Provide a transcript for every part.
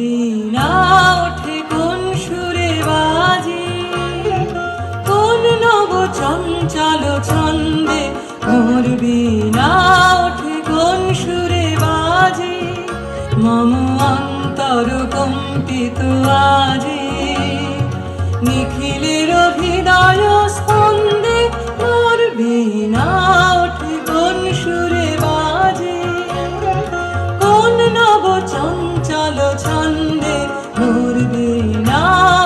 বীণা ওঠে কোন সুরে বাজে, কোন নব চঞ্চল ছন্দে মোর বীণা ওঠে কোন সুরে বাজে। মম অন্তর কম্পিত আজি নিখিলের হৃদয় স্পন্দে মোর বীণা ওঠে কোন সুরে বাজে, কোন নব চঞ্চল ছন্দে মোর বীণা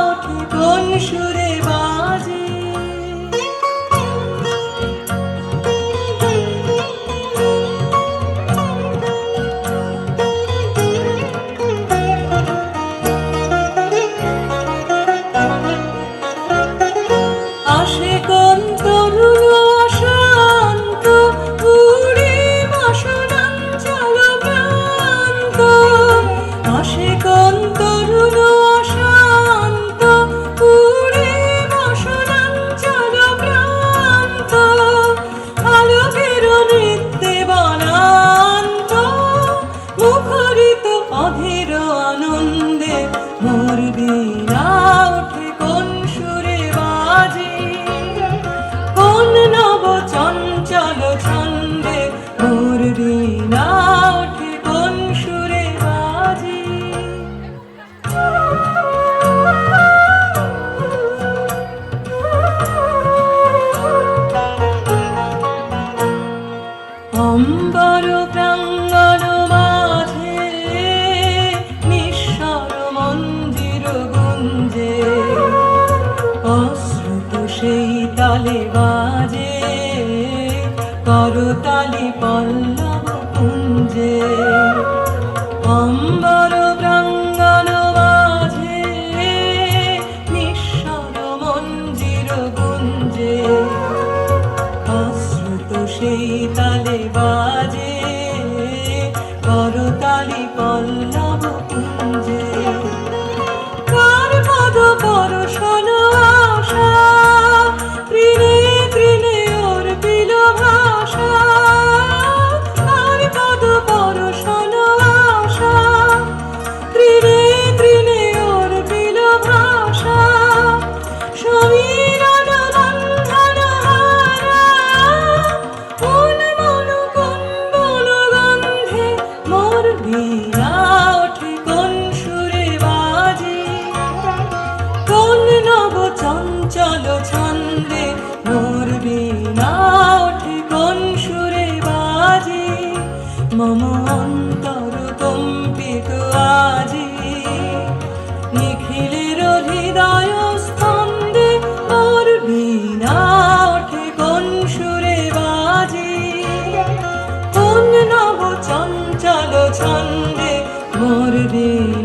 ওঠে কোন সুরে বাজে। আসে কোন তরুণ অশান্ত উড়ে বাসনাঞ্চল প্রান্ত, আসে কোন তরুণ অশান্ত উড়ে বাসনাঞ্চল প্রান্ত, আলোকের নৃত্যে বনান্ত মুখরিত অধীর আনন্দে মোর বীণা ওঠে কোন সুরে বাজে, কোন নব চঞ্চল ছন্দে মোর বীণা ওঠে কোন সুরে বাজে। অম্বর প্রাঙ্গণ মাঝে নিঃস্বর মন্দির গুঞ্জে, অশ্রুত সেই তালে বাজে করতালি পল্লব কুঞ্জে। অম্বর প্রাঙ্গণ মাঝে নিঃস্বর মন্দির গুঞ্জে, অশ্রুত সেই তালে বাজে করতালি পল্লব কুঞ্জে। কার পদ পরশন আশা তৃণে তৃণে ওর বিল ভাষা, কার পদ পরশন আশা তৃণে তৃণে ওর বিল ভাষা। সমীরণ বন্ধন হারা কোন মন কুণ্ডল গন্ধে মোর বীণা ওঠে কোন সুরে বাজে, কোন নব চঞ্চল ছন্দে মোর বীণা ওঠে কোন সুরে বাজে। মম অন্তর কম্পিত আজি নিখিলের হৃদয় স্পন্দে মোর বীণা ওঠে কোন সুরে বাজে, কোন নব চঞ্চল ছন্দে মোর বীণা